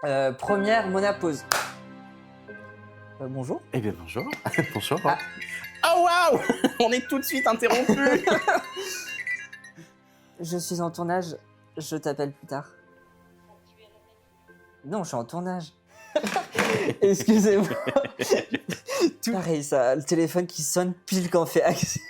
Alors, première monapause. Bonjour. Eh bien bonjour, bonjour. Ah. Oh waouh On est tout de suite interrompu. Je suis en tournage, je t'appelle plus tard. Non, je suis en tournage. Excusez-moi. Tout pareil, ça, le téléphone qui sonne pile quand on fait action.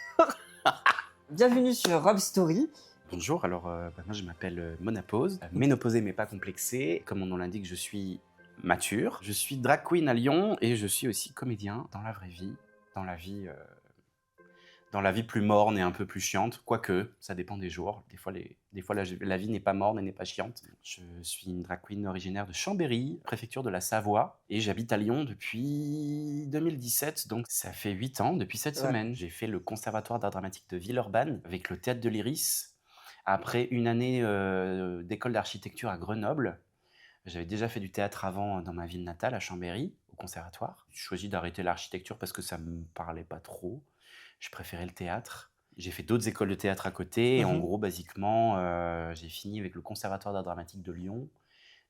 Bienvenue sur Rob Story. Bonjour, alors moi je m'appelle Monapause, ménopausée mais pas complexée. Comme mon nom l'indique, je suis mature. Je suis drag queen à Lyon et je suis aussi comédien dans la vraie vie, dans la vie plus morne et un peu plus chiante, quoique ça dépend des jours. Des fois la vie n'est pas morne et n'est pas chiante. Je suis une drag queen originaire de Chambéry, préfecture de la Savoie, et j'habite à Lyon depuis 2017, donc ça fait 8 ans depuis cette semaine. J'ai fait le conservatoire d'art dramatique de Villeurbanne avec le théâtre de l'Iris. Après une année d'école d'architecture à Grenoble, j'avais déjà fait du théâtre avant dans ma ville natale, à Chambéry, au conservatoire. J'ai choisi d'arrêter l'architecture parce que ça me parlait pas trop. Je préférais le théâtre. J'ai fait d'autres écoles de théâtre à côté. Et en gros, basiquement, j'ai fini avec le Conservatoire d'art dramatique de Lyon,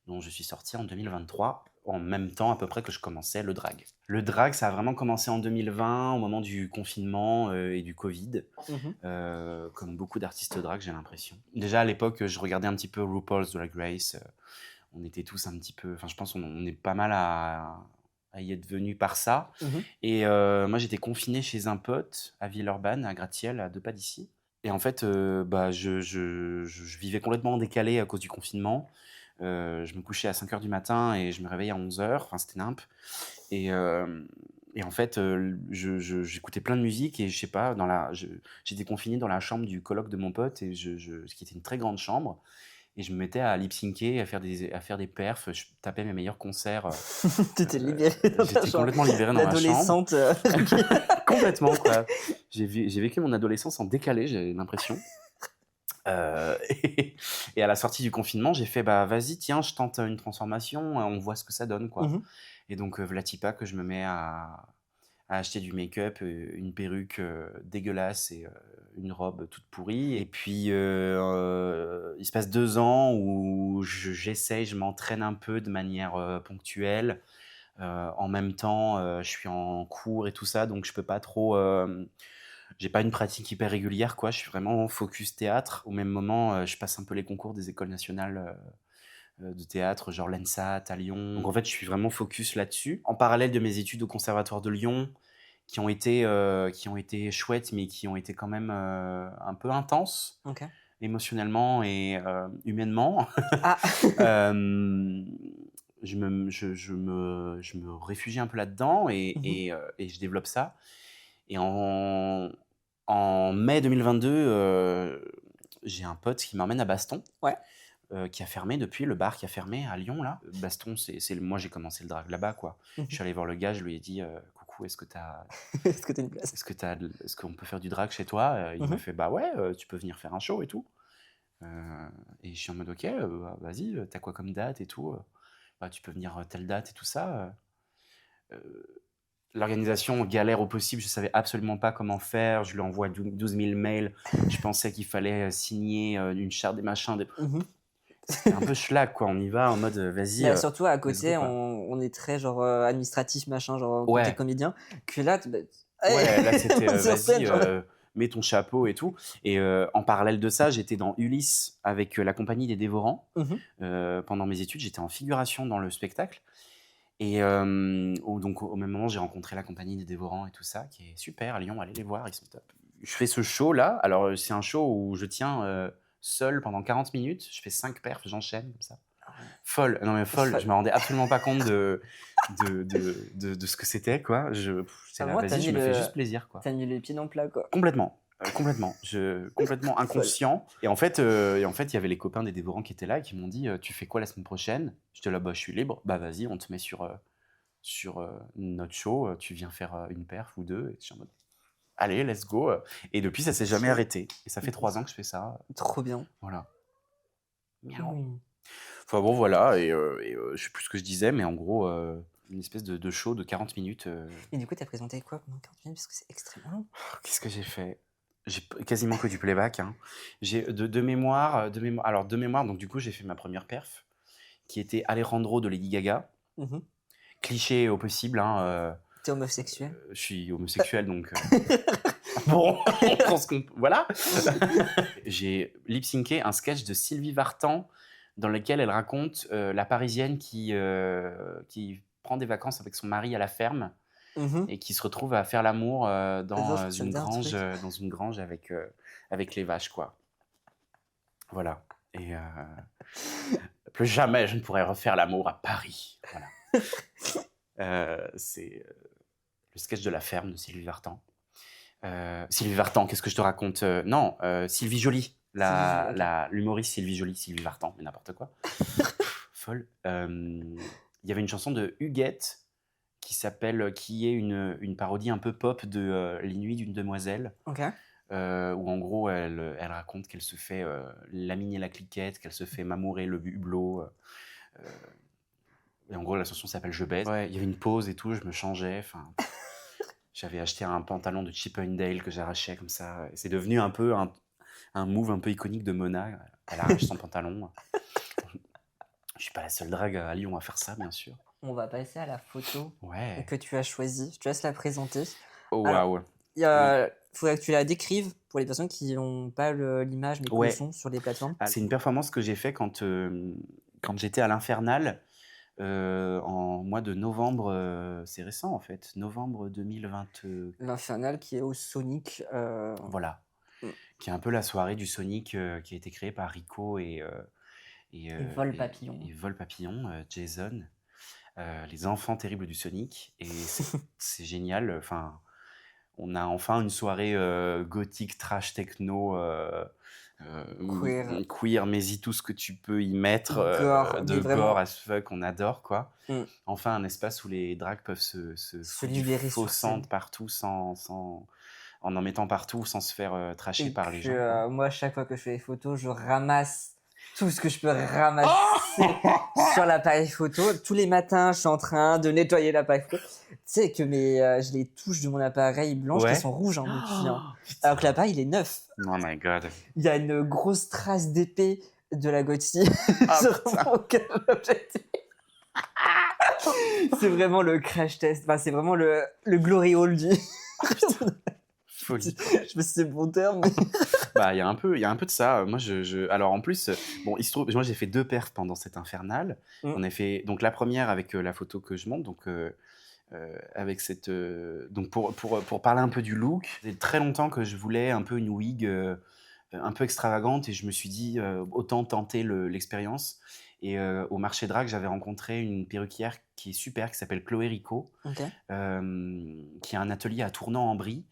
dont je suis sorti en 2023, en même temps à peu près que je commençais le drag. Le drag, ça a vraiment commencé en 2020, au moment du confinement et du Covid, comme beaucoup d'artistes drag, j'ai l'impression. Déjà à l'époque, je regardais un petit peu RuPaul's Drag Race. On était tous un petit peu... Enfin, je pense qu'on est pas mal à y être venus par ça. Et moi, j'étais confiné chez un pote à Villeurbanne, à Gratte-Ciel, à 2 pas d'ici. Et en fait, je vivais complètement décalé à cause du confinement. Je me couchais à 5h du matin et je me réveillais à 11h. Enfin, c'était nimp. Et en fait, j'écoutais plein de musique et je sais pas, j'étais confiné dans la chambre du coloc de mon pote, et ce qui était une très grande chambre. Et je me mettais à lip-syncer, à faire des perfs. Je tapais mes meilleurs concerts. T'étais libérée dans ta J'étais chambre. complètement libéré dans ma chambre. L'adolescente. Complètement, quoi. J'ai vécu mon adolescence en décalé, j'ai l'impression. Et à la sortie du confinement, j'ai fait, bah vas-y, tiens, je tente une transformation, on voit ce que ça donne, quoi. Et donc, vlatipa que je me mets à acheter du make-up, une perruque dégueulasse et une robe toute pourrie. Et puis, il se passe 2 ans où j'essaye, je m'entraîne un peu de manière ponctuelle. En même temps, je suis en cours et tout ça, donc je peux pas trop... j'ai pas une pratique hyper régulière, quoi. Je suis vraiment focus théâtre. Au même moment, je passe un peu les concours des écoles nationales de théâtre, genre l'ENSAT à Lyon. Donc en fait, je suis vraiment focus là-dessus. En parallèle de mes études au Conservatoire de Lyon, qui ont été chouettes, mais qui ont été quand même un peu intenses, émotionnellement et humainement. Ah. Je me réfugie un peu là-dedans et je développe ça. Et en mai 2022, j'ai un pote qui m'emmène à Baston. Qui a fermé depuis, le bar qui a fermé à Lyon, là. Baston, moi j'ai commencé le drag là-bas, quoi. Je suis allé voir le gars, je lui ai dit coucou, est-ce que t'as Est-ce que t'as une place? est-ce qu'on peut faire du drag chez toi? Il m'a fait bah ouais, tu peux venir faire un show et tout. Et je suis en mode ok, bah, vas-y, t'as quoi comme date et tout? Bah, tu peux venir telle date et tout ça. L'organisation galère au possible, je savais absolument pas comment faire. Je lui envoie 12 000 mails. Je pensais qu'il fallait signer une charte des machins. C'était un peu schlag, quoi. On y va en mode vas-y. Bah, surtout à côté, let's go, quoi. on est très genre administratif, machin, genre quand Ouais. t'es comédien. Que là, Ouais, là c'était sur scène, vas-y, genre. mets ton chapeau et tout. Et en parallèle de ça, j'étais dans Ulysse avec la compagnie des Dévorants. Pendant mes études, j'étais en figuration dans le spectacle. Et donc au même moment, j'ai rencontré la compagnie des Dévorants et tout ça, qui est super à Lyon. Allez les voir, ils sont top. Je fais ce show là. Alors c'est un show où je tiens seul pendant 40 minutes. Je fais 5 perfs, j'enchaîne comme ça. Folle, non mais folle. Je me rendais absolument pas compte de ce que c'était, quoi. Vas-y, je me fais juste plaisir, quoi. T'as mis les pieds dans le plat, quoi. Complètement. Complètement inconscient. Et en fait, il y avait les copains des Dévorants qui étaient là et qui m'ont dit tu fais quoi la semaine prochaine? J'étais là, bah, je suis libre. Bah, vas-y, on te met sur notre show. Tu viens faire une perf ou deux. Et je suis en mode allez, let's go. Et depuis, ça s'est jamais arrêté. Et ça fait 3 ans que je fais ça. Trop bien. Voilà. Enfin bon, voilà. Et je sais plus ce que je disais, mais en gros, une espèce de show de 40 minutes. Et du coup, t'as présenté quoi pendant 40 minutes? Parce que c'est extrêmement long. Qu'est-ce que j'ai fait? J'ai quasiment que du playback, hein. J'ai de mémoire, donc du coup, j'ai fait ma première perf, qui était Alejandro de Lady Gaga. Mhm. Cliché au possible, hein, T'es homosexuel? je suis homosexuel, donc bon, on prend ce qu'on voilà. J'ai lip-synqué un sketch de Sylvie Vartan dans lequel elle raconte, la Parisienne qui prend des vacances avec son mari à la ferme Mhm. et qui se retrouve à faire l'amour, Attends, ça me dit un truc. dans une grange avec les vaches, quoi. Voilà et plus jamais je ne pourrai refaire l'amour à Paris. Voilà. C'est, le sketch de la ferme de Sylvie Vartan. Sylvie Vartan, qu'est-ce que je te raconte? Non, Sylvie Joly, Sylvie, ok. l'humoriste Sylvie Joly, Sylvie Vartan, mais n'importe quoi. Folle. Il y avait une chanson de Huguette qui est une parodie un peu pop de Les Nuits d'une demoiselle, Ok. où en gros elle raconte qu'elle se fait laminer la cliquette, qu'elle se fait mamourer le hublot. Et en gros, la chanson s'appelle Je baise. Ouais, il y avait une pause et tout, je me changeais. Enfin, j'avais acheté un pantalon de Chip 'n Dale que j'arrachais comme ça. Et c'est devenu un peu un move un peu iconique de Mona. Elle arrache son pantalon. Je suis pas la seule drague à Lyon à faire ça, bien sûr. On va passer à la photo Ouais. que tu as choisie. Je te laisse la présenter. Oh Alors, waouh. faudrait que tu la décrives pour les personnes qui n'ont pas l'image mais qui le Ouais. sont sur les plateformes. C'est une performance que j'ai fait quand j'étais à l'Infernal en mois de novembre. C'est récent en fait, novembre 2020. L'Infernal qui est au Sonic. Voilà. Mm. Qui est un peu la soirée du Sonic qui a été créée par Rico et Vol Papillon. et Vol Papillon, Jason, les enfants terribles du Sonic. Et c'est génial. Enfin, on a enfin une soirée gothique, trash, techno, queer, mais tout ce que tu peux y mettre, Gore, de mais vraiment. gore as fuck, on adore quoi. Mm. Enfin, un espace où les drags peuvent se foutre du libérer faux sur scène. sang partout en mettant partout sans se faire tracher par les gens. Quoi. Moi, chaque fois que je fais des photos, je ramasse tout ce que je peux ramasser sur l'appareil photo. Tous les matins, je suis en train de nettoyer l'appareil photo. Tu sais que j'ai les touches de mon appareil blanches Ouais. qui sont rouges depuis. Alors que l'appareil, il est neuf. Oh my god. Il y a une grosse trace d'épée de la Gotti Ah, sur putain. mon objectif. C'est vraiment le crash test. Enfin, c'est vraiment le glory hole du... Folie. Je sais pas si c'est le bon terme, mais... Bah, il y a un peu de ça. Moi, alors en plus, bon, il se trouve, moi j'ai fait 2 perfs pendant cet infernal. Mm. On a fait donc la première avec la photo que je monte, donc avec cette, donc pour parler un peu du look. Ça fait très longtemps que je voulais un peu une wig un peu extravagante et je me suis dit autant tenter l'expérience. Et au marché drag, j'avais rencontré une perruquière qui est super, qui s'appelle Chloé Rico, Ok. qui a un atelier à Tournan-en-Brie.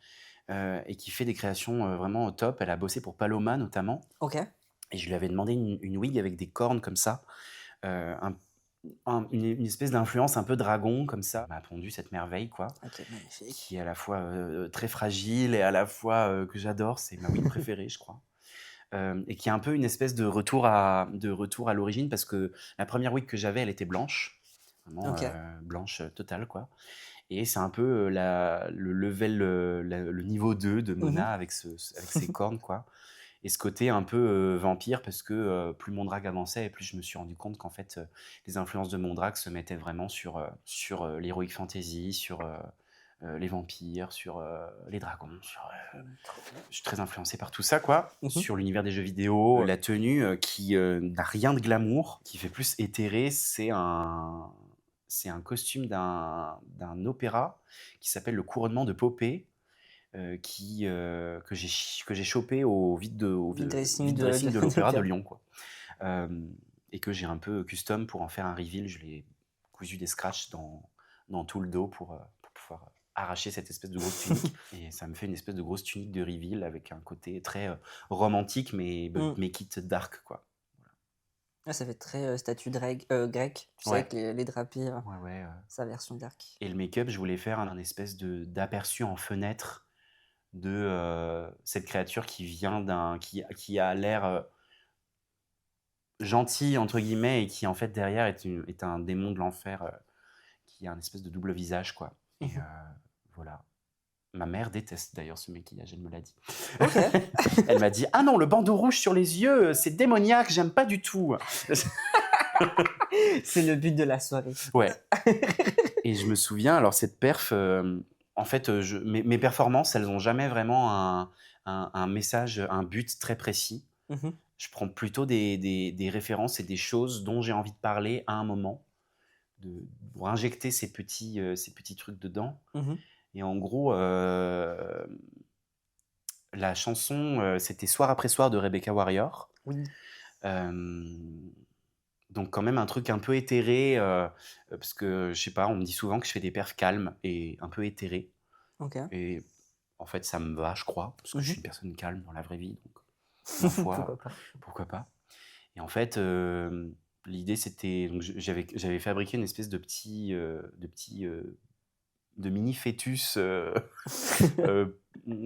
Et qui fait des créations vraiment au top. Elle a bossé pour Paloma notamment. Ok. Et je lui avais demandé une wig avec des cornes comme ça, une espèce d'influence un peu dragon comme ça. Elle m'a pondu cette merveille quoi, Ok, magnifique. qui est à la fois très fragile et à la fois que j'adore. C'est ma wig préférée, je crois. Et qui est un peu une espèce de retour à l'origine parce que la première wig que j'avais, elle était blanche, vraiment Ok. blanche totale quoi. Et c'est un peu le level, le niveau 2 de Mona avec ses cornes, quoi. Et ce côté un peu vampire, parce que plus mon drag avançait, et plus je me suis rendu compte qu'en fait, les influences de mon drag se mettaient vraiment sur l'heroic fantasy, sur les vampires, sur les dragons. Je suis très influencé par tout ça, quoi. Sur l'univers des jeux vidéo. La tenue qui n'a rien de glamour, qui fait plus éthéré, c'est un costume d'un opéra qui s'appelle Le Couronnement de Popée, que j'ai chopé au vide dressing de l'opéra de Lyon, quoi. Et que j'ai un peu custom pour en faire un reveal. Je l'ai cousu des scratchs dans tout le dos pour pouvoir arracher cette espèce de grosse tunique. Et ça me fait une espèce de grosse tunique de reveal avec un côté très romantique, mais quitte dark, quoi. Ah, ça fait très statue grec, tu sais, Ouais. avec les drapés, Ouais. sa version dark. Et le make-up, je voulais faire un espèce d'aperçu en fenêtre de cette créature qui vient qui a l'air gentil entre guillemets et qui en fait derrière est un démon de l'enfer qui a un espèce de double visage quoi. Et voilà. Ma mère déteste d'ailleurs ce maquillage, elle me l'a dit. Ok. Elle m'a dit « Ah non, le bandeau rouge sur les yeux, c'est démoniaque, j'aime pas du tout. » C'est le but de la soirée. Ouais. Et je me souviens, alors cette perf, en fait, mes performances, elles n'ont jamais vraiment un message, un but très précis. Mhm. Je prends plutôt des références et des choses dont j'ai envie de parler à un moment, pour injecter ces petits trucs dedans. Mhm. Et en gros, la chanson, c'était Soir après soir de Rebecca Warrior. Oui. Donc quand même un truc un peu éthéré, parce que, je sais pas, on me dit souvent que je fais des perfs calmes et un peu éthérés. Ok. Et en fait, ça me va, je crois, parce que je suis Mhm. une personne calme dans la vraie vie, donc ma foi, Pourquoi pas. pourquoi pas. Et en fait, l'idée c'était, donc j'avais fabriqué une espèce de mini fœtus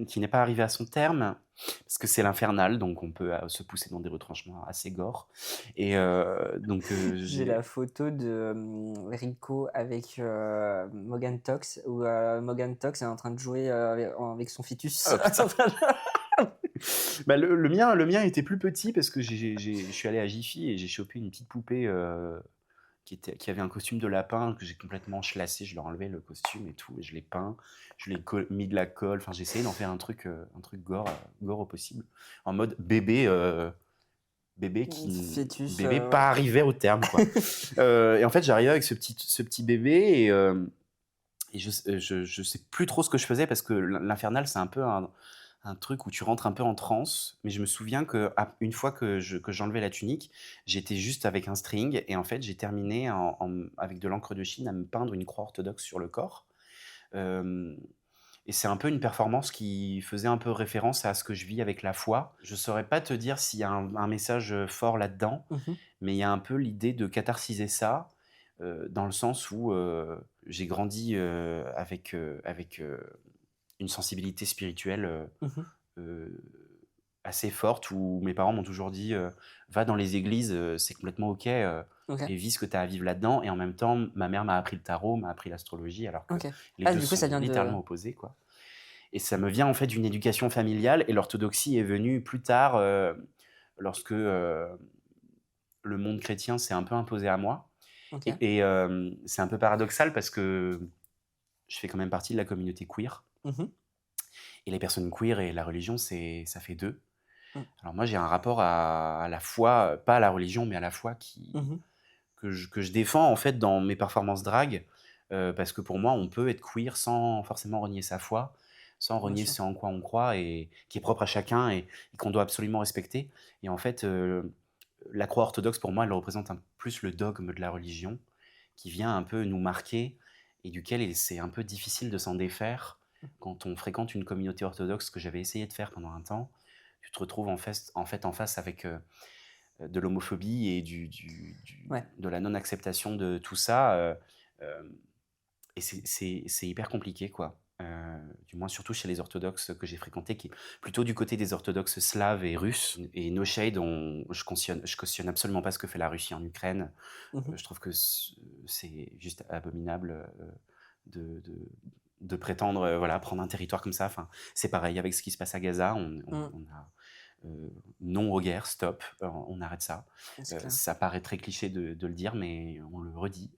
qui n'est pas arrivé à son terme parce que c'est l'infernal, donc on peut se pousser dans des retranchements assez gore. Et donc J'ai la photo de Rico avec Morgan Tox, où Morgan Tox est en train de jouer avec son fœtus. Oh, putain. Bah, le mien était plus petit parce que je suis allé à Jiffy et j'ai chopé une petite poupée qui avait un costume de lapin que j'ai complètement chlassé. Je lui ai enlevé le costume et tout, et je l'ai peint, je l'ai mis de la colle. Enfin, j'ai essayé d'en faire un truc gore, gore au possible, en mode bébé. Fœtus, Bébé pas arrivé au terme, quoi. Et en fait, j'arrivais avec ce petit bébé et je sais plus trop ce que je faisais parce que l'infernal, c'est un peu un truc où tu rentres un peu en transe. Mais je me souviens que une fois que j'enlevais la tunique, j'étais juste avec un string et en fait, j'ai terminé avec de l'encre de Chine à me peindre une croix orthodoxe sur le corps. Et c'est un peu une performance qui faisait un peu référence à ce que je vis avec la foi. Je saurais pas te dire s'il y a un message fort là-dedans, Mhm. mais il y a un peu l'idée de catharsiser ça, dans le sens où j'ai grandi avec une sensibilité spirituelle Mhm. assez forte, où mes parents m'ont toujours dit va dans les églises, c'est complètement ok, Ok. et vis ce que tu as à vivre là-dedans. Et en même temps, ma mère m'a appris le tarot, m'a appris l'astrologie, alors que Ok. les Ah, deux du coup, ça sont vient de. littéralement opposés, quoi. Et ça me vient en fait d'une éducation familiale, et l'orthodoxie est venue plus tard, lorsque le monde chrétien s'est un peu imposé à moi. Ok. Et c'est un peu paradoxal parce que je fais quand même partie de la communauté queer. Mhm. Et les personnes queer et la religion, ça fait deux. Mm. Alors moi, j'ai un rapport à la foi, pas à la religion, mais à la foi Mhm. que je défends en fait dans mes performances drag, parce que pour moi, on peut être queer sans forcément renier sa foi, sans Bien renier sûr. ce en quoi on croit et qui est propre à chacun et qu'on doit absolument respecter. Et en fait, la croix orthodoxe, pour moi, elle représente plus le dogme de la religion qui vient un peu nous marquer et duquel c'est un peu difficile de s'en défaire quand on fréquente une communauté orthodoxe, ce que j'avais essayé de faire pendant un temps. Tu te retrouves en fait en face avec de l'homophobie et Ouais. de la non-acceptation de tout ça. Et c'est hyper compliqué, quoi. Du moins, surtout chez les orthodoxes que j'ai fréquentés, qui est plutôt du côté des orthodoxes slaves et russes. Et no shade, je cautionne absolument pas ce que fait la Russie en Ukraine. Mhm. Je trouve que c'est juste abominable de prétendre voilà, prendre un territoire comme ça. Enfin, c'est pareil avec ce qui se passe à Gaza. On a non aux guerres, stop, on arrête ça. C'est clair. Ça paraît très cliché de le dire, mais on le redit.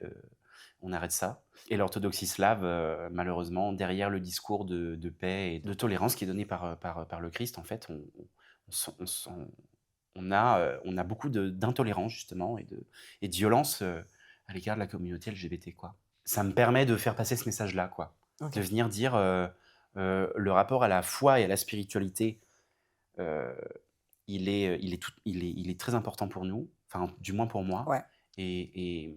On arrête ça. Et l'orthodoxie slave, malheureusement, derrière le discours de paix et de tolérance qui est donné par le Christ, en fait, on a beaucoup d'intolérance, justement, et de violence à l'égard de la communauté LGBT, quoi. Ça me permet de faire passer ce message-là, quoi. Ok. De venir dire le rapport à la foi et à la spiritualité, il est très important pour nous, enfin, du moins pour moi. Ouais. Et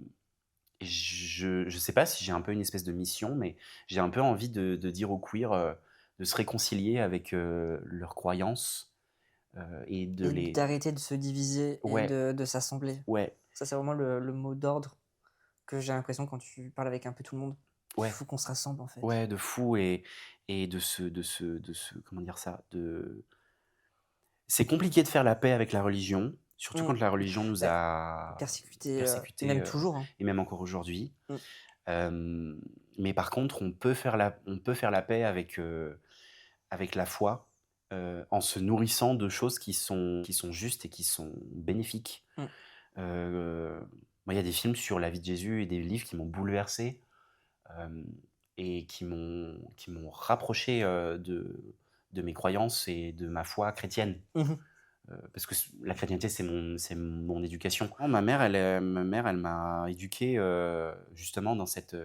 je sais pas si j'ai un peu une espèce de mission, mais j'ai un peu envie de dire aux queers de se réconcilier avec leurs croyances et de Et d'arrêter de se diviser et Ouais, de s'assembler. ouais, Ça, c'est vraiment le mot d'ordre que j'ai l'impression quand tu parles avec un peu tout le monde. Il ouais, faut qu'on se rassemble, en fait. ouais, de fou et comment dire ça, c'est compliqué de faire la paix avec la religion, surtout quand la religion nous Bah, a persécuté, et persécutés, même toujours. Hein. et même encore aujourd'hui. Mm. Mais par contre, on peut faire la paix avec avec la foi, en se nourrissant de choses qui sont justes et qui sont bénéfiques. Mmh. Moi, il y a des films sur la vie de Jésus et des livres qui m'ont bouleversé, hem et qui m'ont rapproché, de mes croyances et de ma foi chrétienne. Mmh. Parce que la chrétienté, c'est mon éducation. Non, ma mère, elle m'a éduqué, justement dans cette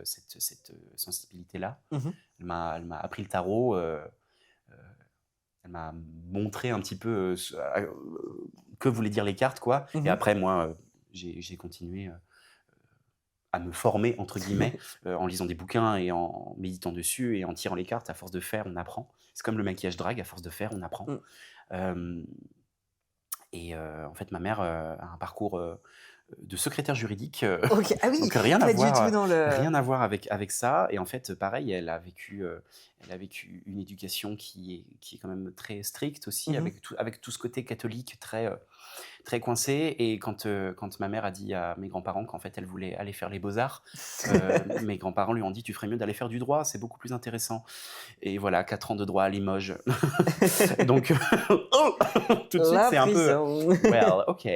sensibilité-là. Mmh. Elle m'a appris le tarot, elle m'a montré un petit peu, que voulaient dire les cartes, quoi. Et Mmh. après moi, j'ai continué, à me «former» entre guillemets, en lisant des bouquins et en méditant dessus et en tirant les cartes. À force de faire, on apprend. C'est comme le maquillage drague, à force de faire, on apprend. Mmh. Hem En fait, ma mère, a un parcours, de secrétaire juridique, OK. Ah oui, donc rien à pas du voir, tout dans le rien à voir avec ça. Et en fait, pareil, elle a vécu une éducation qui est quand même très stricte aussi, mmh. avec tout ce côté catholique très coincé. Et quand ma mère a dit à mes grands-parents qu'en fait, elle voulait aller faire les beaux-arts, mes grands-parents lui ont dit: «Tu ferais mieux d'aller faire du droit, c'est beaucoup plus intéressant». Et voilà, 4 ans de droit à Limoges. Donc oh! Tout de suite, La c'est un peu, prison. well, OK.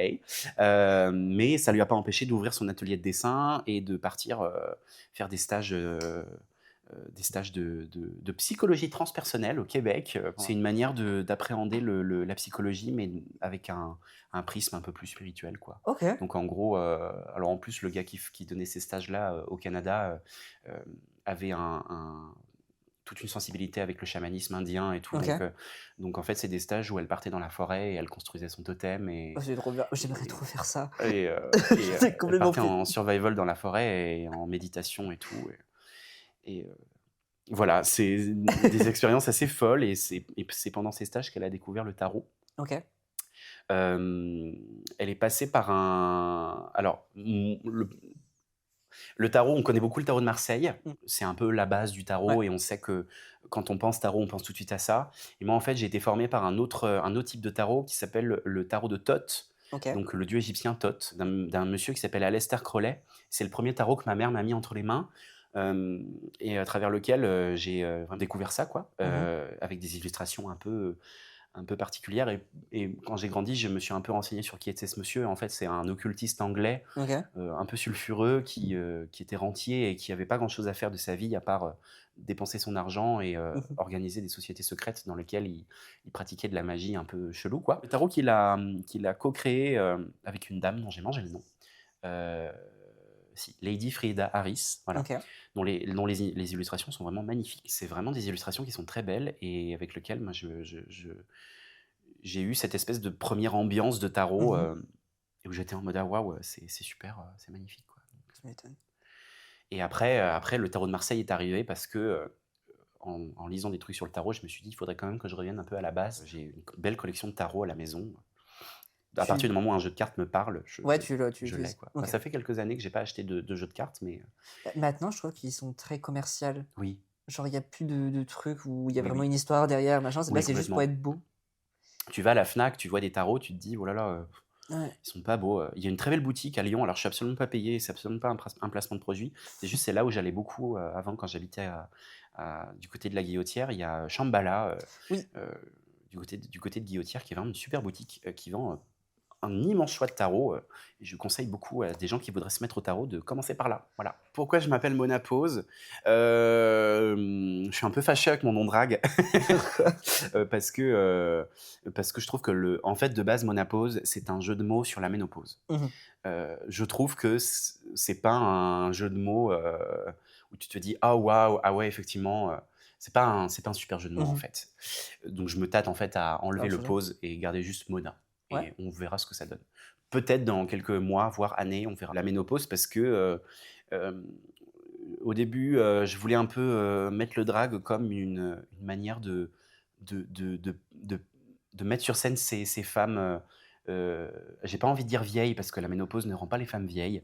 Mais ça lui a pas empêché d'ouvrir son atelier de dessin et de partir, faire des stages de psychologie transpersonnelle au Québec. C'est une manière d'appréhender la psychologie, mais avec un prisme un peu plus spirituel, quoi. OK. Donc en gros, alors en plus, le gars qui donnait ces stages-là, au Canada, avait toute une sensibilité avec le chamanisme indien et tout. OK. Donc en fait, c'est des stages où elle partait dans la forêt et elle construisait son totem Oh, c'est trop bien. J'aimerais trop faire ça. et C'est elle complètement partait fou. en survival dans la forêt et en méditation et tout. Voilà, c'est des expériences assez folles. Et c'est pendant ces stages qu'elle a découvert le tarot. OK. Elle est passée par un alors, le tarot, on connaît beaucoup le tarot de Marseille. Mmh. C'est un peu la base du Ouais. tarot et on sait que quand on pense tarot, on pense tout de suite à ça. Et moi, en fait, j'ai été formé par un autre type de tarot qui s'appelle le tarot de Thoth, OK. donc le dieu égyptien Thoth, d'un monsieur qui s'appelle Aleister Crowley. C'est le premier tarot que ma mère m'a mis entre les mains, et à travers lequel, j'ai, vraiment découvert ça, quoi, Mmh. avec des illustrations un peu particulière. Et quand j'ai grandi, je me suis un peu renseigné sur qui était ce monsieur. En fait, c'est un occultiste anglais, OK. un peu sulfureux, qui était rentier et qui avait pas grand-chose à faire de sa vie à part, dépenser son argent et Mmh. organiser des sociétés secrètes dans lesquelles il pratiquait de la magie un peu chelou, quoi. Le tarot qu'il a co-créé, avec une dame dont j'ai mangé le nom. Heu, si, Lady Frida Harris, voilà, OK. dont les illustrations sont vraiment magnifiques. C'est vraiment des illustrations qui sont très belles et avec lesquelles moi j'ai eu cette espèce de première ambiance de tarot, Mmh. où j'étais en mode: «Ah waouh, c'est super, c'est magnifique, quoi». Tu m'étonnes. Et après le tarot de Marseille est arrivé parce que, en lisant des trucs sur le tarot, je me suis dit: «Il faudrait quand même que je revienne un peu à la base». J'ai une belle collection de tarot à la maison. À partir Tu du moment où un jeu de cartes me parle, je ouais, je tu le tu je l'ai, l'utilises. quoi. Bah, OK. ça fait quelques années que j'ai pas acheté de jeux de cartes, mais Bah, maintenant, je trouve qu'ils sont très commercial. oui, Genre, il y a plus de trucs où il y a oui, vraiment oui, une histoire derrière, machin. Là, oui, c'est juste pour complètement. être beau. Tu vas à la Fnac, tu vois des tarots, tu te dis: «Oh là là, Ouais. ils sont pas beaux». Il y a une très belle boutique à Lyon, alors je suis absolument pas payé, c'est absolument pas un placement de produit. C'est là où j'allais beaucoup, avant quand j'habitais du côté de la Guillotière. Il y a Shambhala, Oui. du côté de Guillotière, qui est vraiment une super boutique, qui vend, un immense choix de tarots, et je conseille beaucoup à des gens qui voudraient se mettre au tarot de commencer par là, voilà. Pourquoi je m'appelle Mona Pose? Je suis un peu fâché avec mon nom drague, parce que je trouve que en fait, de base, Mona Pose, c'est un jeu de mots sur la ménopause. Mmh. Je trouve que c'est pas un jeu de mots, où tu te dis: «Ah waouh, ah ouais, effectivement», c'est pas un super jeu de mots, en Mmh. fait. Donc je me tâte, en fait, à Ah, enlever le trop bien. pose et garder juste Mona. Ouais. Et on verra ce que ça donne. Peut-être dans quelques mois, voire années, on verra la ménopause, parce que, hem, au début, je voulais un peu, mettre le drag comme une manière de mettre sur scène ces femmes, j'ai pas envie de dire vieilles, parce que la ménopause ne rend pas les femmes vieilles,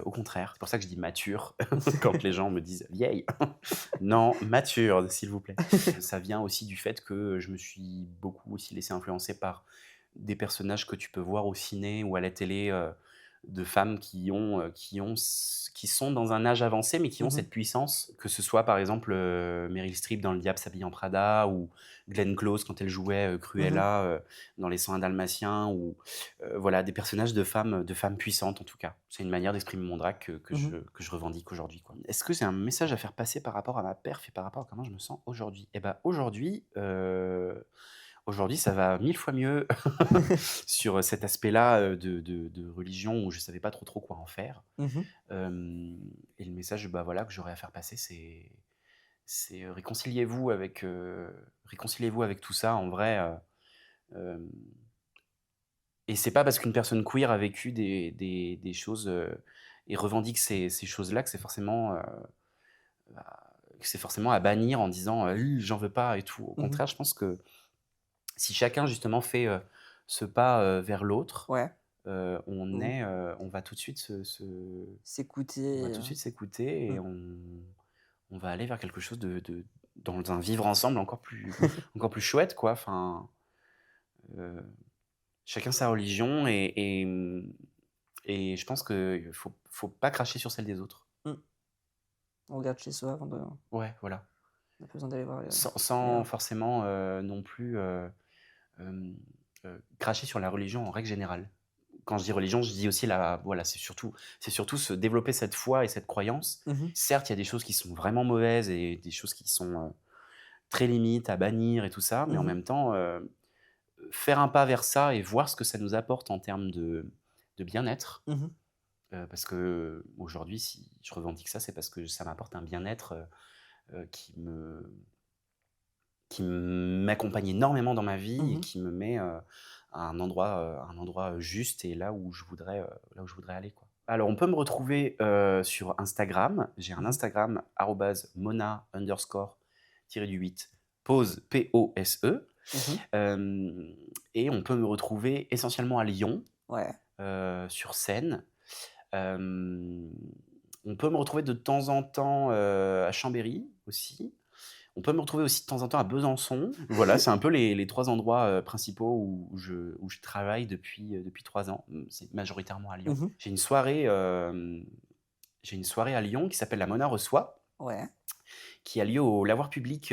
au contraire. C'est pour ça que je dis mature quand les gens me disent: «Vieille». Non, mature, s'il vous plaît. Ça vient aussi du fait que je me suis beaucoup aussi laissé influencer par des personnages que tu peux voir au ciné ou à la télé, de femmes qui sont dans un âge avancé, mais qui ont Mmh. cette puissance. Que ce soit par exemple, Meryl Streep dans Le Diable s'habille en Prada, ou Glenn Close quand elle jouait Cruella dans Les 101 Dalmatiens, ou voilà, des personnages de femmes puissantes en tout cas. C'est une manière d'exprimer mon drag que je revendique aujourd'hui, quoi. Est-ce que c'est un message à faire passer par rapport à ma perf et par rapport à comment je me sens aujourd'hui? Eh ben aujourd'hui, ça va 1000 fois mieux sur cet aspect-là de religion où je savais pas trop quoi en faire. Mhm. Et le message, bah voilà, que j'aurais à faire passer, c'est réconciliez-vous avec tout ça en vrai. Euh, et c'est pas parce qu'une personne queer a vécu des choses et revendique ces choses-là que c'est forcément à bannir en disant j'en veux pas et tout. Au Mhm. contraire, je pense que si chacun justement fait ce pas vers l'autre, Ouais. on va tout de suite S'écouter. s'écouter et Mm. on va aller vers quelque chose dans un vivre ensemble encore plus chouette, quoi. Enfin, chacun sa religion et je pense qu'il faut pas cracher sur celle des autres. Mm. On regarde chez soi avant de. Ouais, voilà. On n'a pas besoin d'aller voir. Sans ailleurs. forcément non plus cracher sur la religion en règle générale. Quand je dis religion, je dis aussi voilà, c'est surtout se développer cette foi et cette croyance. Mhm. Certes, il y a des choses qui sont vraiment mauvaises et des choses qui sont très limites à bannir et tout ça, mais en Mhm. même temps, faire un pas vers ça et voir ce que ça nous apporte en termes de bien-être. Mhm. Parce que aujourd'hui, si je revendique ça, c'est parce que ça m'apporte un bien-être qui m'accompagne énormément dans ma vie et Mhm. qui me met à un endroit juste et là où je voudrais aller, quoi. Alors, on peut me retrouver sur Instagram. J'ai un Mhm. Instagram @mona_du8 pose POSE. Mhm. Et on peut me retrouver essentiellement à Lyon, Ouais. sur scène. On peut me retrouver de temps en temps à Chambéry aussi. On peut me retrouver aussi de temps en temps à Besançon. Voilà, c'est un peu les 3 endroits principaux où je travaille depuis 3 ans. C'est majoritairement à Lyon. Mhm. J'ai une soirée à Lyon qui s'appelle La Mona Reçoit, Ouais. qui a lieu au Lavoir Public,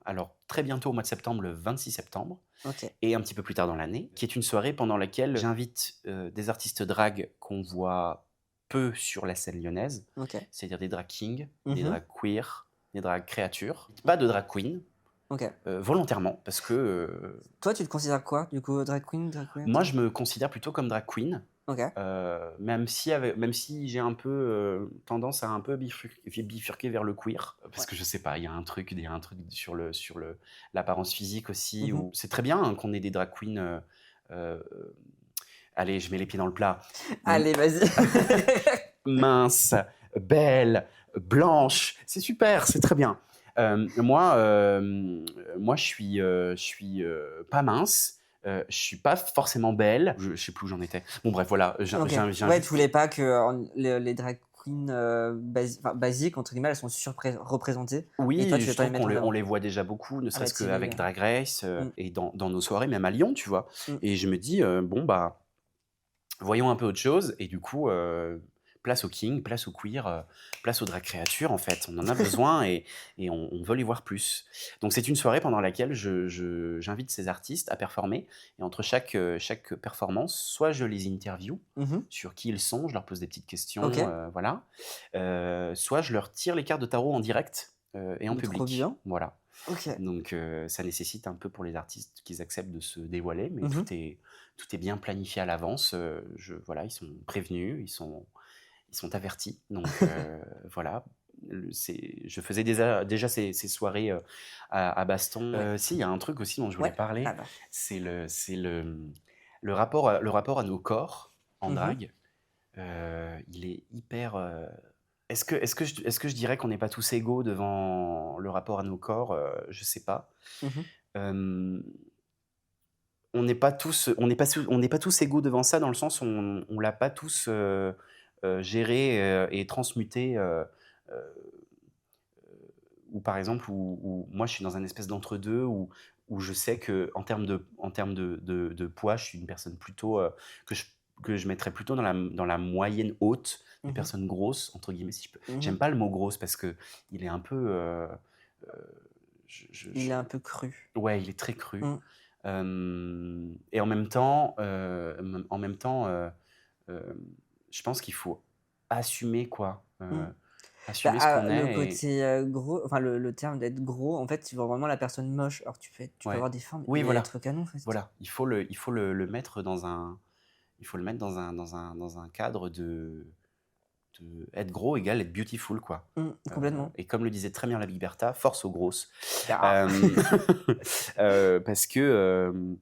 alors très bientôt au mois de septembre, le 26 septembre, Ok. et un petit peu plus tard dans l'année, qui est une soirée pendant laquelle j'invite des artistes drag qu'on voit peu sur la scène lyonnaise, Ok. c'est-à-dire des drag kings, des Mhm. drag queer, des drag créatures, pas de drag queen, Ok. volontairement, parce que Toi, tu te considères quoi, du coup, drag queen, drag queen? moi je me considère plutôt comme drag queen, Ok. même si j'ai un peu tendance à un peu bifurquer vers le queer, parce que je sais pas, il y a un truc sur l'apparence physique aussi, Mhm. où c'est très bien hein, qu'on ait des drag queens. Euh, allez, je mets les pieds dans le plat. Allez, vas-y. Mince, belle, blanche, c'est super, c'est très bien. Moi, je suis pas mince. Je suis pas forcément belle. Je sais plus où j'en étais. Bon, bref, voilà. Ok. Ouais, tu voulais pas que les drag queens basiques, entre guillemets, elles sont surreprésentées. Et toi, Oui, tu veux je pas les trouve mettre en on avant. les voit déjà beaucoup, ne À la serait-ce télé. qu'avec Drag Race Mm. et dans nos soirées, même à Lyon, tu vois. Mm. Et je me dis, bon, bah, voyons un peu autre chose. Et du coup, place au king, place au queer, place aux drag créatures, en fait. On en a besoin et on veut les voir plus. Donc, c'est une soirée pendant laquelle j'invite ces artistes à performer. Et entre chaque performance, soit je les interview Mhm. sur qui ils sont, je leur pose des petites questions, Ok. voilà. Soit je leur tire les cartes de tarot en direct et en Mais trop public. bien. Voilà. Ok. Donc, ça nécessite un peu pour les artistes qu'ils acceptent de se dévoiler, mais Mhm. tout est bien planifié à l'avance. Voilà, ils sont prévenus, ils sont avertis. Donc, voilà. Je faisais déjà ces soirées à Baston. Ouais. Si, il y a un truc aussi dont je voulais Ouais. parler, Alors. c'est le rapport à nos corps en Mhm. drague. Il est hyper. Est-ce que je dirais qu'on n'est pas tous égaux devant le rapport à nos corps? Je sais pas. Mhm. Hem, on n'est pas tous égaux devant ça dans le sens où on l'a pas tous, géré, et transmuté, ou par exemple où moi je suis dans un espèce d'entre-deux où je sais qu'en termes de poids, je suis une personne plutôt, que je mettrais plutôt dans la moyenne haute des Mhm. personnes grosses, entre guillemets, si je peux. Mhm. J'aime pas le mot grosse parce qu'il est un peu, Il est un peu cru. Ouais, il est très cru. Mm. Et en même temps, je pense qu'il faut assumer quoi. Mm. Assumer ce qu'on Le est. côté gros, enfin le terme d'être gros, en fait, tu vois vraiment la personne moche. Alors tu peux Ouais. avoir des formes Oui, et voilà. être canon, en fait. Voilà. Il faut le mettre dans un. Il faut le mettre dans un cadre être gros égale être beautiful, quoi. Complètement. Et comme le disait très bien la Big Bertha, force aux grosses. Ah. Parce que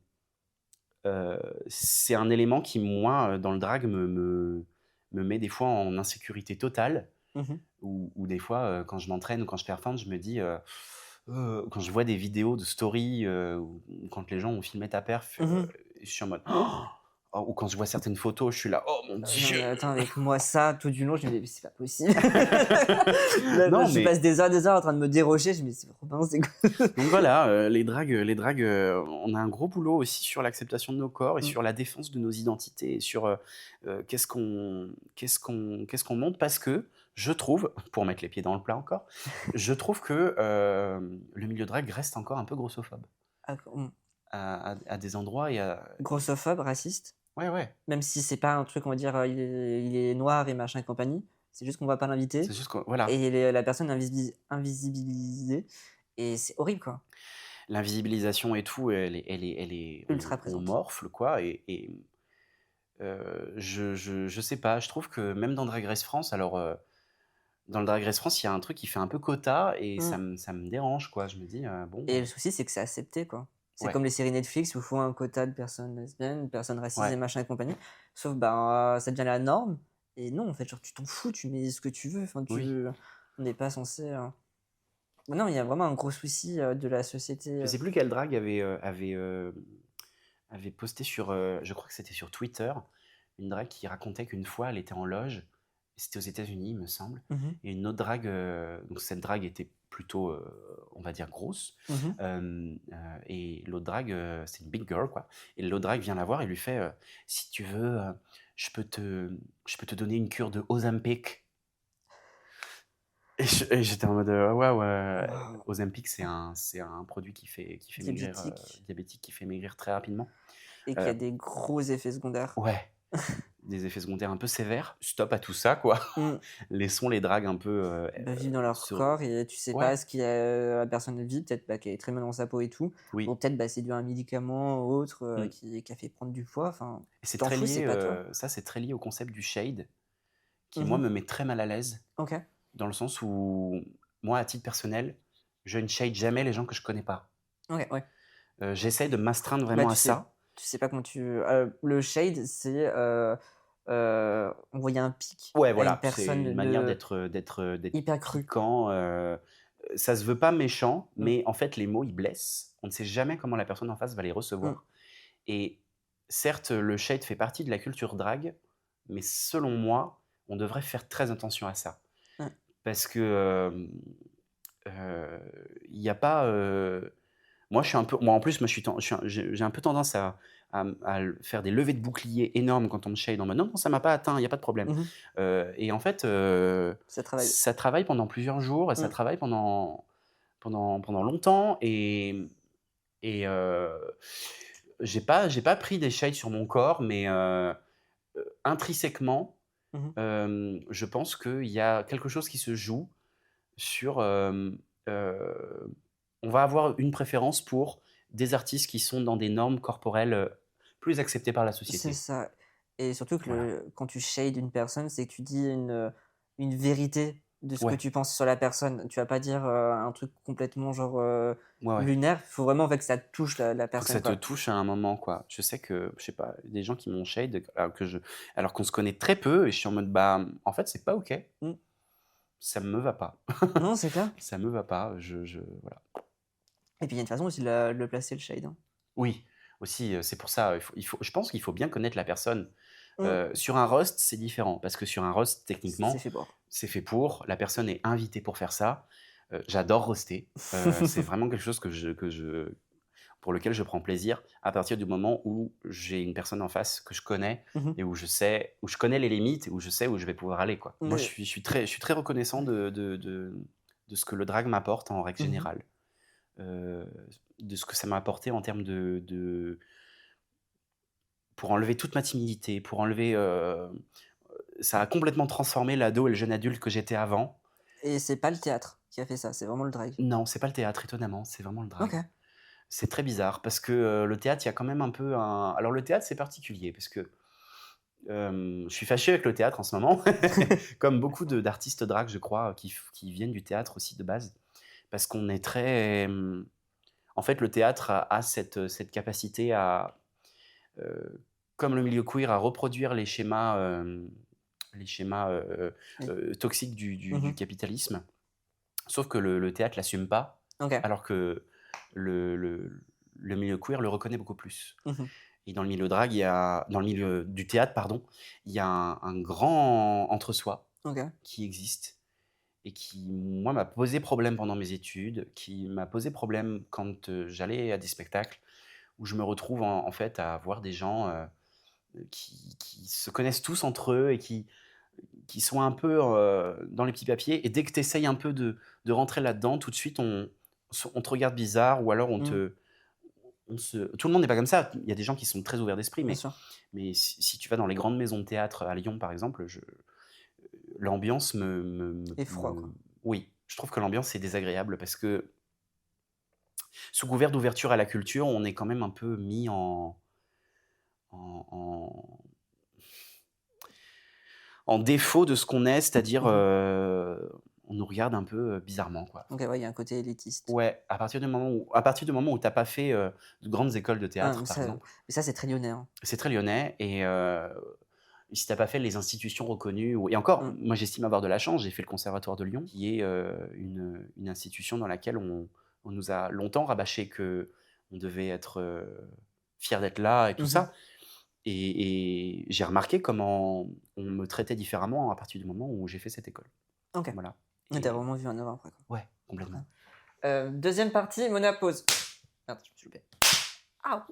c'est un élément qui, moi, dans le drag, me met des fois en insécurité totale. Mhm. Ou des fois, quand je m'entraîne ou quand je performe, je me dis, quand je vois des vidéos de story, ou quand les gens ont filmé ta perf, Mhm. je suis en mode, oh, ou quand je vois certaines photos, je suis là, oh mon Non, Dieu. mais attends, avec moi, ça, tout du long, je me dis, mais c'est pas possible. Là, Non, je mais passe des heures en train de me dérocher. Je me dis, c'est Robin, c'est quoi? donc voilà, les dragues, on a un gros boulot aussi sur l'acceptation de nos corps et sur la défense de nos identités et sur qu'est-ce qu'on montre, parce que je trouve, pour mettre les pieds dans le plat encore, je trouve que le milieu drag reste encore un peu grossophobe Ah, à des endroits et à. grossophobe, raciste. Ouais, ouais. Même si c'est pas un truc, on va dire, il est noir et machin et compagnie. C'est juste qu'on va pas l'inviter. C'est juste que, voilà. Et la personne invisibilisée. Et c'est horrible, quoi. L'invisibilisation et tout, elle est Ultra on présente. morfle, quoi. Et je sais pas, je trouve que même dans Drag Race France, alors. Dans le Drag Race France, il y a un truc qui fait un peu quota et ça me dérange, quoi. Je me dis, bon. Et le souci, c'est que c'est accepté, quoi. C'est Ouais. comme les séries Netflix où il faut un quota de personnes lesbiennes, de personnes racisées, Ouais. machin et compagnie. Sauf, ça devient la norme. Et non, en fait, genre, tu t'en fous, tu mets ce que tu veux. Enfin, Oui. on n'est pas censé. Non, il y a vraiment un gros souci de la société. Je sais plus quel drag avait posté sur, je crois que c'était sur Twitter, une drag qui racontait qu'une fois, elle était en loge, et c'était aux États-Unis, il me semble, Mhm. et une autre drag, donc cette drag était plutôt, on va dire, grosse, Mhm. et l'autre drag, c'est une big girl, quoi, et l'autre drag vient la voir et lui fait, si tu veux, je peux te donner une cure de Ozempic. Et j'étais en mode, ouais, Wow. Ozempic, c'est un produit qui fait maigrir, Diabétique. diabétique, qui fait maigrir très rapidement. Et qu'il y a des gros effets secondaires. Ouais, des effets secondaires un peu sévères. Stop à tout ça, quoi. Mm. Laissons les dragues un peu Vivent dans leur corps et tu sais pas Ouais, ce qu'il y a, la personne vit, peut-être qu'elle est très mal dans sa peau et tout. oui. Ou peut-être c'est dû à un médicament ou autre Mm. qui a fait prendre du poids. Enfin, Et c'est t'en très fous, c'est lié, pas toi. ça c'est très lié au concept du shade, qui moi Mhm. me met très mal à l'aise, Ok. dans le sens où, moi à titre personnel, je ne shade jamais les gens que je connais pas. Ok, ouais. J'essaie de m'astreindre vraiment à ça. Tu sais pas comment tu. Le shade, c'est envoyer un pic Ouais, à une voilà, c'est personne une manière d'être hyper crue. piquant. Ça se veut pas méchant, Mm. mais en fait, les mots, ils blessent. On ne sait jamais comment la personne en face va les Mm. recevoir. Et certes, le shade fait partie de la culture drague, mais selon moi, on devrait faire très attention à ça. Ouais. Parce que il n'y a pas. Moi, je suis un peu. Moi, en plus, moi, j'ai un peu tendance à faire des levées de bouclier énormes quand on me shade en mode non, non, ça m'a pas atteint, il n'y a pas de problème. Mhm. Et en fait, Ça travaille. ça travaille pendant plusieurs jours et ça Mm. travaille pendant longtemps. Et j'ai pas pris des shades sur mon corps, mais intrinsèquement, Mhm. je pense qu'il y a quelque chose qui se joue sur. On va avoir une préférence pour des artistes qui sont dans des normes corporelles plus acceptées par la C'est société. ça. Et surtout que Voilà. quand tu shades une personne, c'est que tu dis une vérité de ce que Ouais, tu penses sur la personne. Tu vas pas dire un truc complètement genre ouais, ouais. lunaire. Il faut vraiment en fait, que ça touche la Faut que personne, ça te quoi. touche à un moment, quoi. Je sais que, je sais pas, des gens qui m'ont shade, alors qu'on se connaît très peu, et je suis en mode, bah, en fait, c'est pas OK. Mm. Ça me va pas. Non, c'est clair. Ça me va pas. Voilà. Et puis il y a une façon aussi de le placer, le shade. Hein. Oui, aussi, c'est pour ça, je pense qu'il faut bien connaître la personne. Mm. Sur un roast, c'est différent, parce que sur un roast, C'est techniquement, fait pour. c'est fait pour, la personne est invitée pour faire ça. J'adore roaster. C'est vraiment quelque chose pour lequel je prends plaisir à partir du moment où j'ai une personne en face que je connais Mhm. et où je connais les limites et où je sais où je vais pouvoir aller, quoi. Moi, je suis très reconnaissant de ce que le drag m'apporte en règle Mhm. générale. de ce que ça m'a apporté en termes pour enlever toute ma timidité, pour enlever... ça a complètement transformé l'ado et le jeune adulte que j'étais avant. Et c'est pas le théâtre qui a fait ça, c'est vraiment le drag. Non, c'est pas le théâtre, étonnamment, c'est vraiment le drag. Ok. C'est très bizarre parce que le théâtre, il y a quand même un peu un... Alors le théâtre, c'est particulier parce que je suis fâché avec le théâtre en ce moment, comme beaucoup d'artistes drag, je crois, qui viennent du théâtre aussi de base, parce qu'on est très... En fait, le théâtre a cette capacité à, comme le milieu queer, à reproduire les schémas toxiques du capitalisme, sauf que le théâtre l'assume pas, Ok. alors que le milieu queer le reconnaît beaucoup plus. Et dans le milieu drag, dans le milieu du théâtre, pardon, il y a un grand entre-soi Ok. qui existe et qui, moi, m'a posé problème pendant mes études, qui m'a posé problème quand j'allais à des spectacles où je me retrouve en fait à voir des gens qui se connaissent tous entre eux et qui sont un peu dans les petits papiers. Et dès que tu essayes un peu de rentrer là-dedans, tout de suite, on te regarde bizarre ou alors tout le monde n'est pas comme ça. Il y a des gens qui sont très ouverts d'esprit, Bien mais sûr. si tu vas dans les grandes maisons de théâtre à Lyon, par exemple, l'ambiance Et froid, quoi. Oui, je trouve que l'ambiance est désagréable parce que sous couvert d'ouverture à la culture, on est quand même un peu mis en défaut de ce qu'on est, c'est-à-dire on nous regarde un peu bizarrement, quoi. Ok, ouais, il y a un côté élitiste. Ouais, à partir du moment où t'as pas fait de grandes écoles de théâtre, par exemple. Mais ça, c'est très lyonnais. Hein. C'est très lyonnais et si t'as pas fait les institutions reconnues, et encore, moi j'estime avoir de la chance, j'ai fait le Conservatoire de Lyon, qui est une institution dans laquelle on nous a longtemps rabâché que on devait être fier d'être là et tout ça. Et j'ai remarqué comment on me traitait différemment à partir du moment où j'ai fait cette école. Ok. Voilà. Et t'as vraiment vu un avant après, quoi. Ouais, complètement. Deuxième partie, monapause. Merde, je me suis loupé. Ah.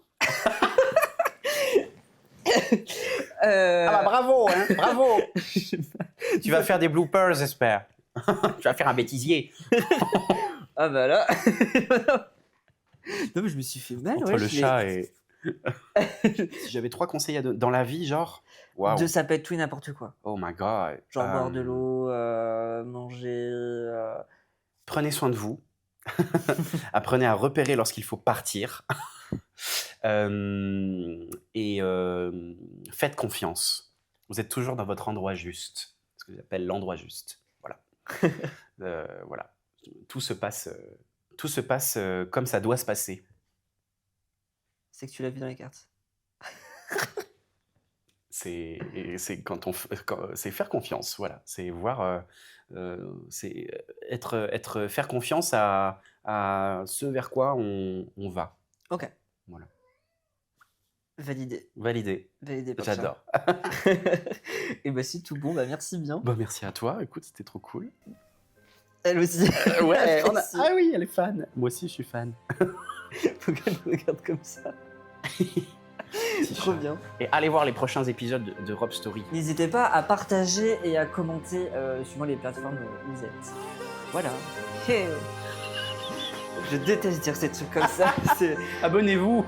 Ah bah bravo, hein, bravo. Tu vas faire des bloopers, j'espère. Tu vas faire un bêtisier. Ah bah là. Non mais je me suis fait mal. Entre ouais, le chat et... Si j'avais 3 conseils dans la vie, genre... Wow. Ça peut être tout et n'importe quoi. Oh my god. Genre boire de l'eau, manger... Prenez soin de vous. Apprenez à repérer lorsqu'il faut partir. Et faites confiance. Vous êtes toujours dans votre endroit juste. Ce que j'appelle l'endroit juste. Voilà. Voilà. Tout se passe comme ça doit se passer. C'est que tu l'as vu dans les cartes. C'est c'est faire confiance, voilà. C'est voir, c'est faire confiance à ce vers quoi on va. Ok. Voilà. Validé. Validé. J'adore. Et bah c'est tout bon, bah merci bien. Bah merci à toi, écoute, c'était trop cool. Elle aussi. Ouais, ah oui, elle est fan. Moi aussi, je suis fan. Faut qu'elle me regarde comme ça. Trop bien. Et allez voir les prochains épisodes de Rob Story. N'hésitez pas à partager et à commenter suivant les plateformes où vous êtes. Voilà. Hey. Je déteste dire ces trucs comme ça. Abonnez-vous.